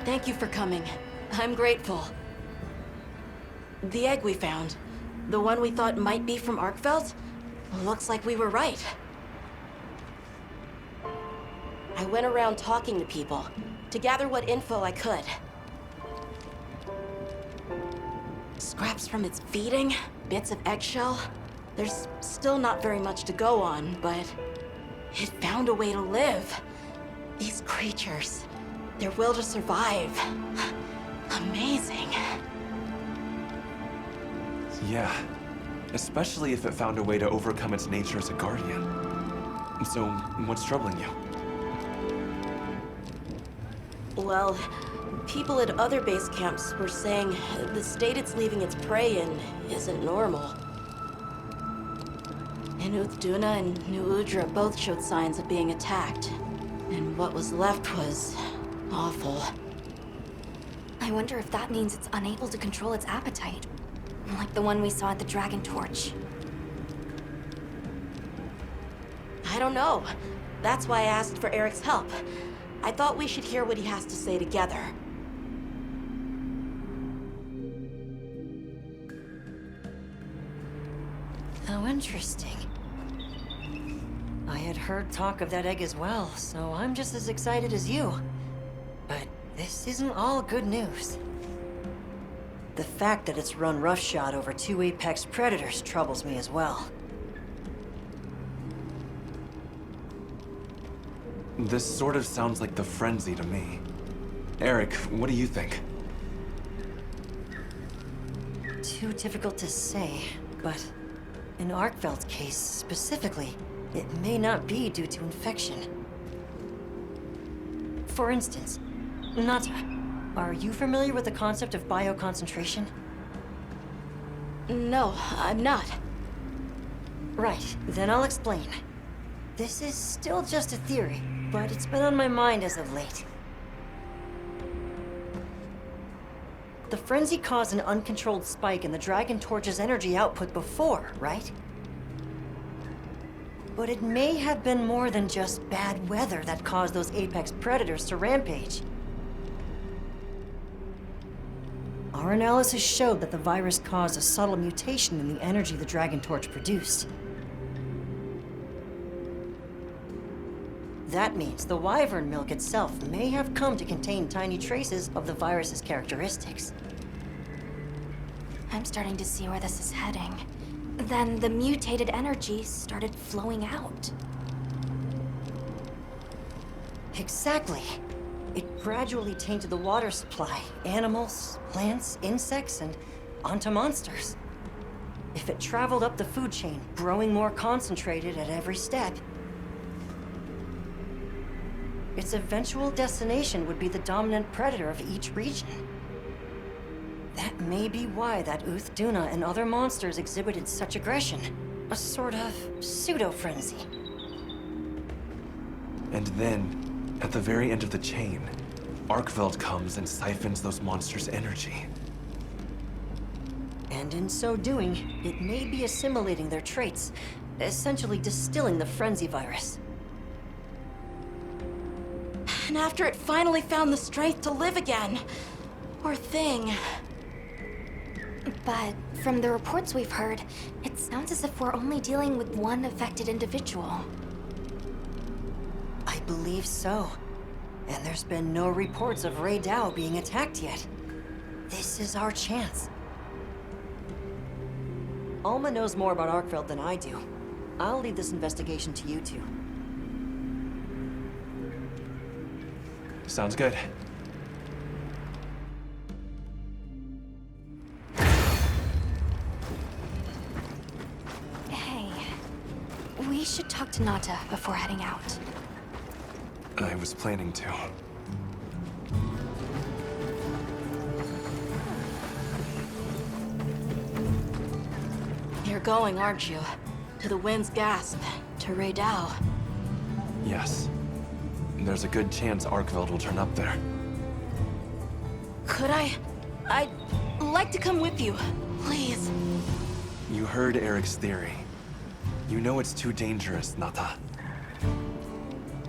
Thank you for coming. I'm grateful. The egg we found, the one we thought might be from Arkveld, looks like we were right. I went around talking to people to gather what info I could. Scraps from its feeding, bits of eggshell. There's still not very much to go on, but it found a way to live. These creatures, their will to survive. Amazing. Yeah, especially if it found a way to overcome its nature as a guardian. So, what's troubling you? Well, people at other base camps were saying the state it's leaving its prey in isn't normal. Duna and New Udra both showed signs of being attacked. And what was left was awful. I wonder if that means it's unable to control its appetite. Like the one we saw at the Dragon Torch. I don't know. That's why I asked for Eric's help. I thought we should hear what he has to say together. How interesting. I had heard talk of that egg as well, so I'm just as excited as you. But this isn't all good news. The fact that it's run roughshod over 2 apex predators troubles me as well. This sort of sounds like the frenzy to me. Eric, what do you think? Too difficult to say, but in Arkveld's case specifically, it may not be due to infection. For instance, Nata, are you familiar with the concept of bioconcentration? No, I'm not. Right, then I'll explain. This is still just a theory, but it's been on my mind as of late. The frenzy caused an uncontrolled spike in the Dragon Torch's energy output before, right? But it may have been more than just bad weather that caused those apex predators to rampage. Our analysis showed that the virus caused a subtle mutation in the energy the Dragon Torch produced. That means the wyvern milk itself may have come to contain tiny traces of the virus's characteristics. I'm starting to see where this is heading. Then the mutated energy started flowing out. Exactly. It gradually tainted the water supply, animals, plants, insects, and onto monsters. If it traveled up the food chain, growing more concentrated at every step, its eventual destination would be the dominant predator of each region. That may be why that Duna and other monsters exhibited such aggression. A sort of pseudo-frenzy. And then, at the very end of the chain, Arkveld comes and siphons those monsters' energy. And in so doing, it may be assimilating their traits, essentially distilling the frenzy virus. And after it finally found the strength to live again, poor thing. But from the reports we've heard, it sounds as if we're only dealing with one affected individual. I believe so. And there's been no reports of Rey Dao being attacked yet. This is our chance. Alma knows more about Arkveld than I do. I'll leave this investigation to you two. Sounds good. Hey, we should talk to Nata before heading out. I was planning to. You're going, aren't you? To the Wind's Gasp, to Rey Dao. Yes. There's a good chance Arkveld will turn up there. Could I? I'd like to come with you, please. You heard Eric's theory. You know it's too dangerous, Nata.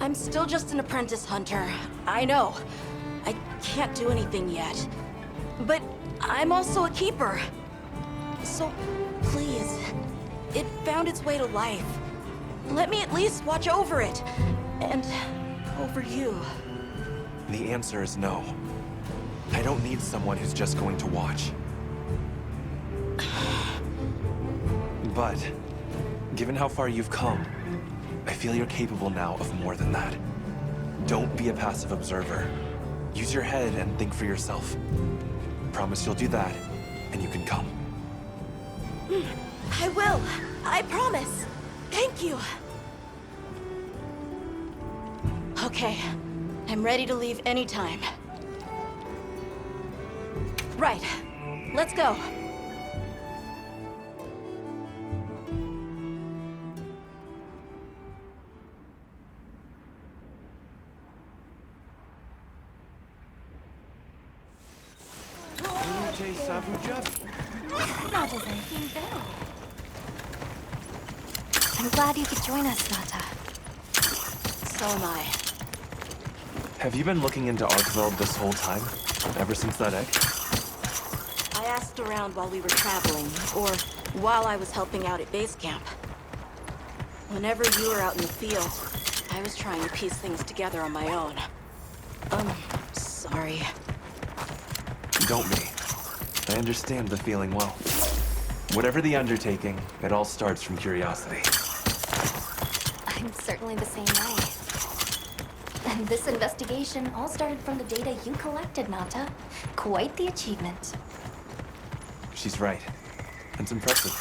I'm still just an apprentice hunter, I know. I can't do anything yet. But I'm also a keeper. So, please, it found its way to life. Let me at least watch over it. And over you. The answer is no. I don't need someone who's just going to watch. But, given how far you've come, I feel you're capable now of more than that. Don't be a passive observer. Use your head and think for yourself. Promise you'll do that, and you can come. I will. I promise. Thank you. Okay. I'm ready to leave anytime. Right. Let's go. I'm glad you could join us, Nata. So am I. Have you been looking into Arkveld this whole time? Ever since that egg? I asked around while we were traveling, or while I was helping out at base camp. Whenever you were out in the field, I was trying to piece things together on my own. Sorry. Don't be. I understand the feeling well. Whatever the undertaking, it all starts from curiosity. I'm certainly the same way. And this investigation all started from the data you collected, Nata. Quite the achievement. She's right. It's impressive.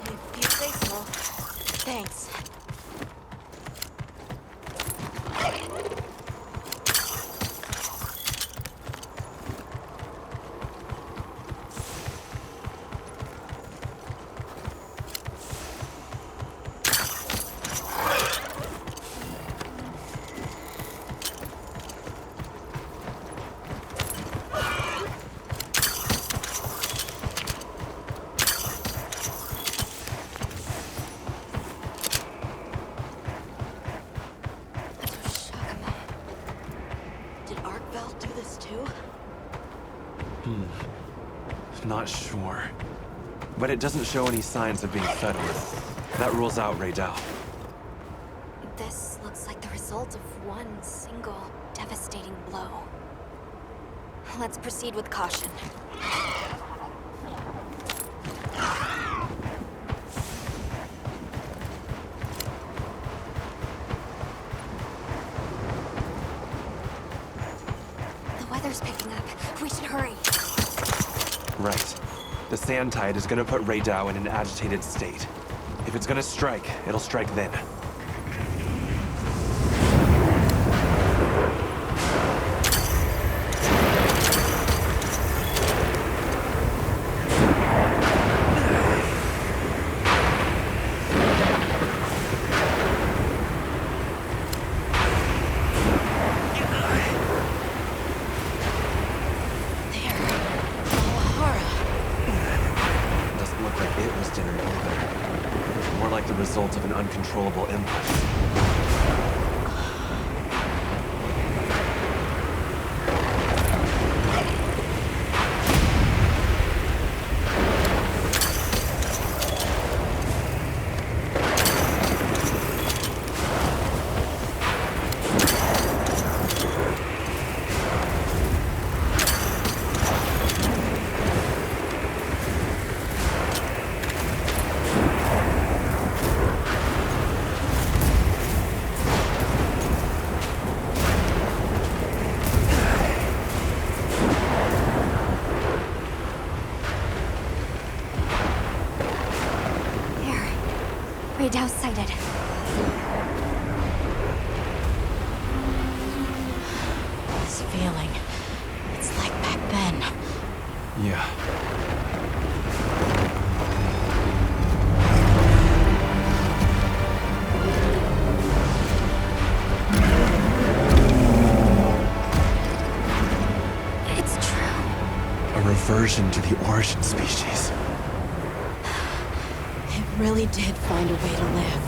If you say so. Thanks. Not sure. But it doesn't show any signs of being fed with. That rules out Raydal. This looks like the result of one single devastating blow. Let's proceed with caution. The weather's picking up. We should hurry. Right. The sand tide is gonna put Raydal in an agitated state. If it's gonna strike, it'll strike then. Result of an uncontrollable impulse. Raydal sighted. This feeling, it's like back then. Yeah. It's true. A reversion to the origin species. It really did find a way to live.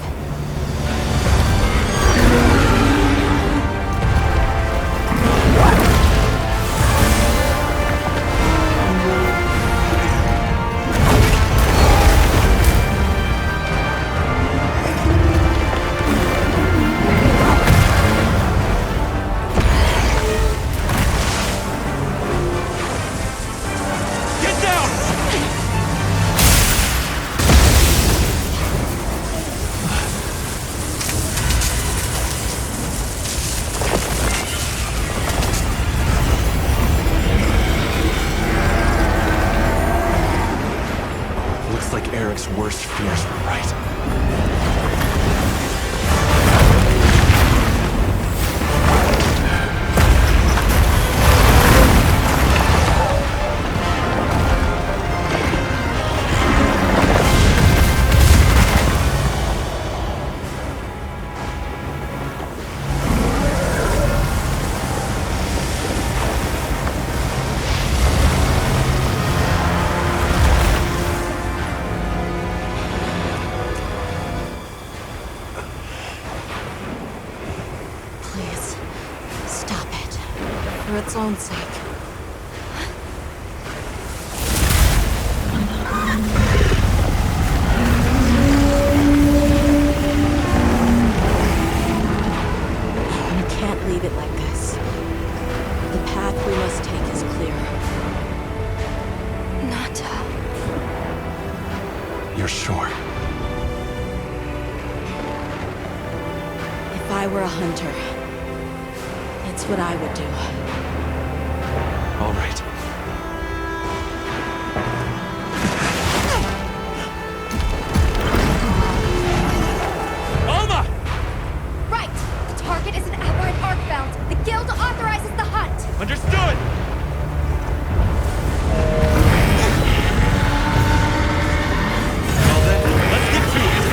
for its own sake. You can't leave it like this. The path we must take is clear. Nata. You're sure? If I were a hunter, it's what I would do. All right. Alma! Right! The target is an aberrant arcbound. The guild authorizes the hunt. Understood! Well then, let's get to it!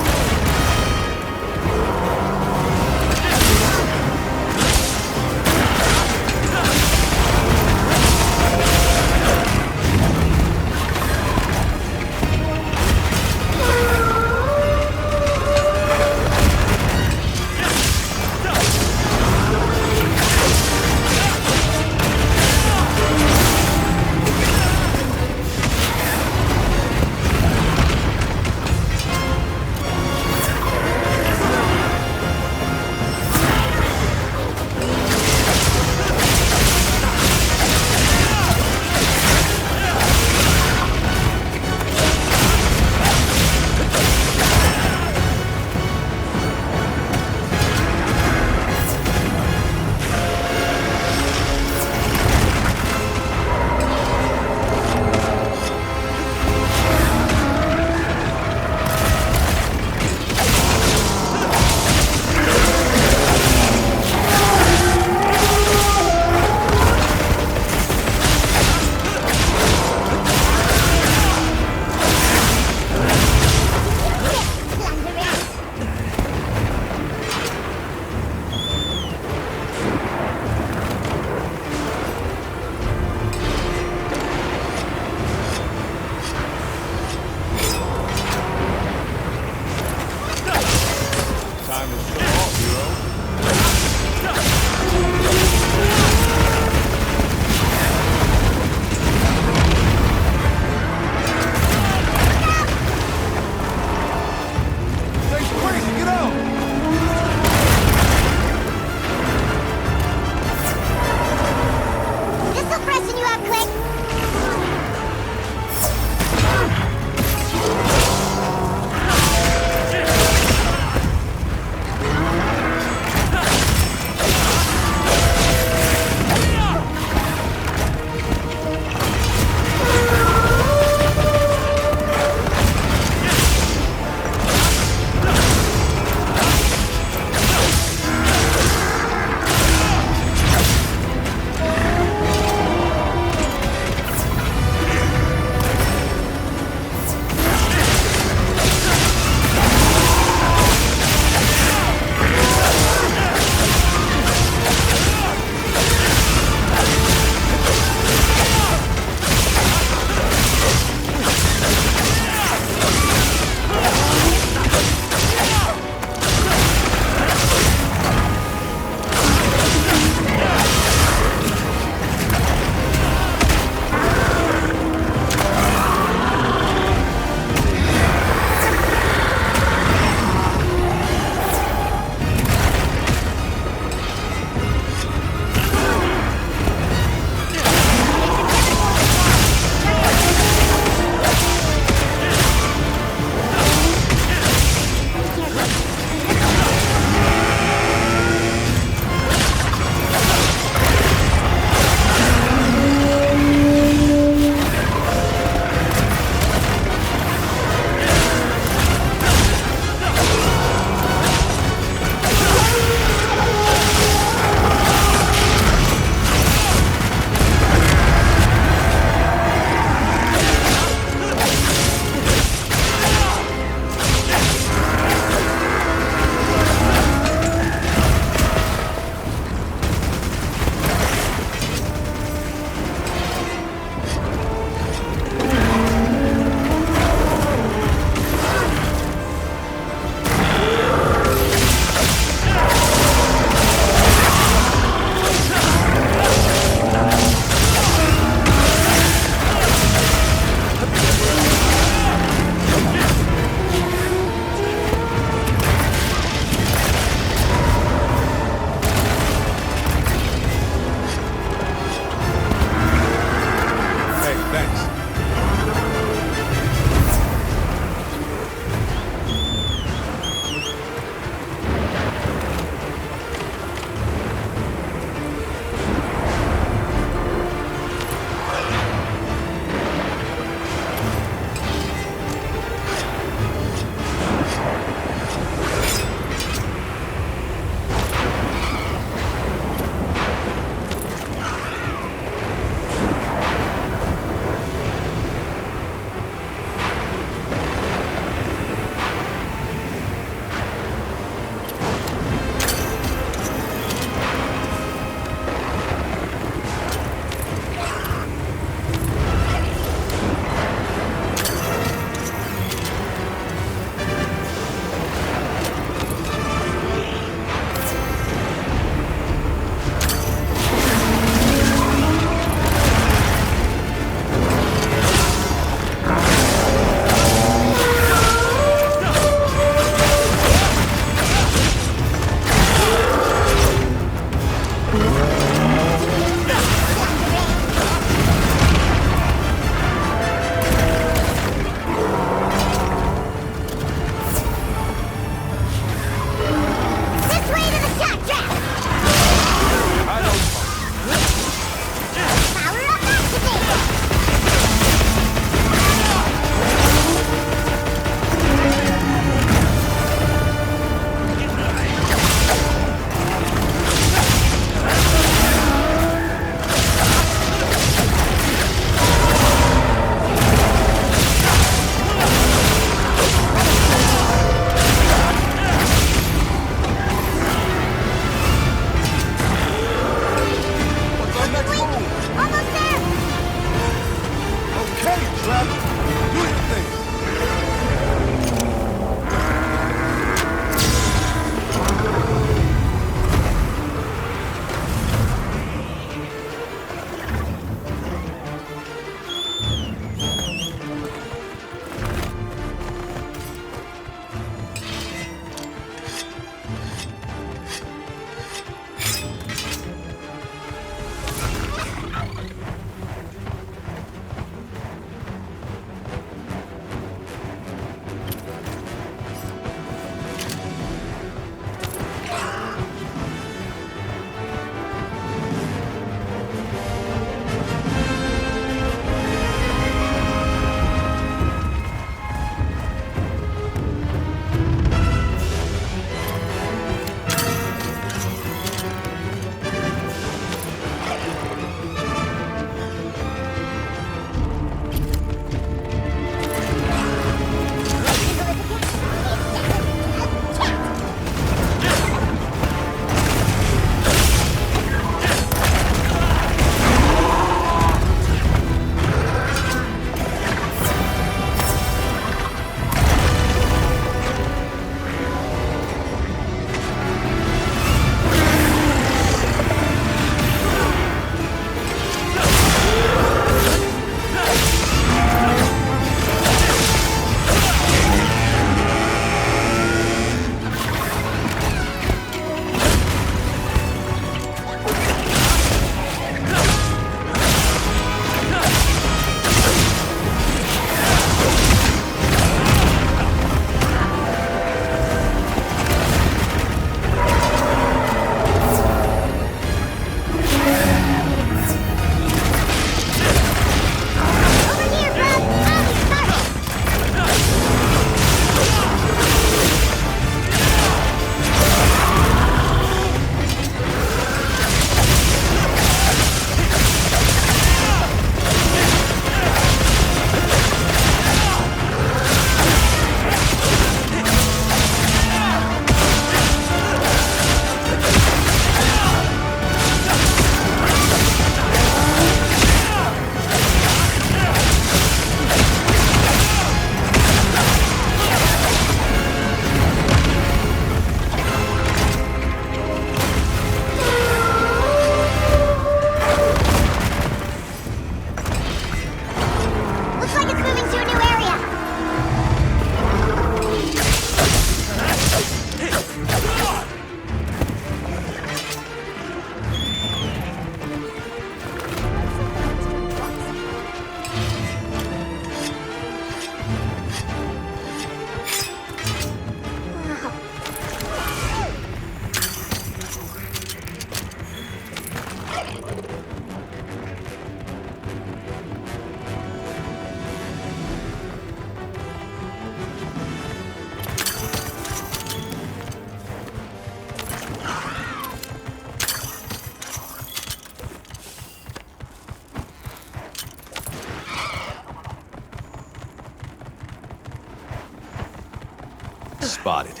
Spotted.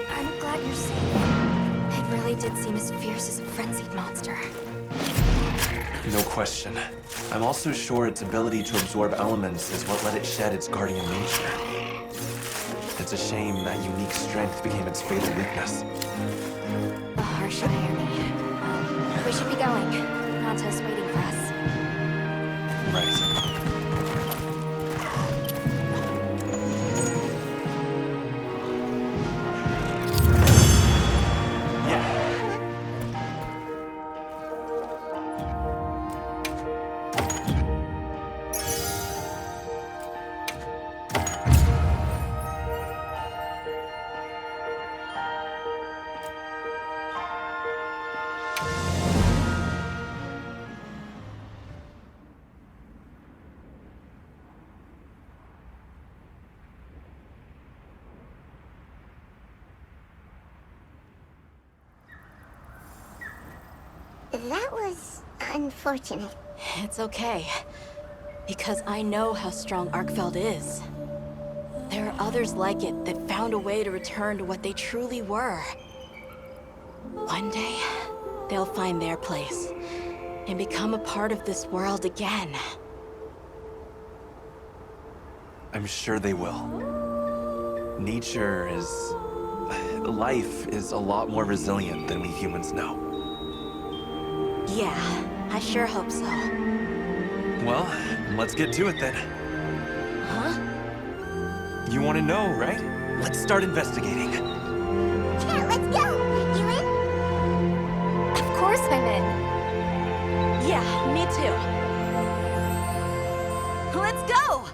I'm glad you're safe. It really did seem as fierce as a frenzied monster. No question. I'm also sure its ability to absorb elements is what let it shed its guardian nature. It's a shame that unique strength became its fatal weakness. A harsh irony. We should be going. Nanta's waiting for us. Right. That was unfortunate. It's okay. Because I know how strong Arkfeld is. There are others like it that found a way to return to what they truly were. One day, they'll find their place and become a part of this world again. I'm sure they will. Nature is... life is a lot more resilient than we humans know. Yeah, I sure hope so. Well, let's get to it then. Huh? You want to know, right? Let's start investigating. Yeah, let's go! You in? Of course I'm in. Yeah, me too. Let's go!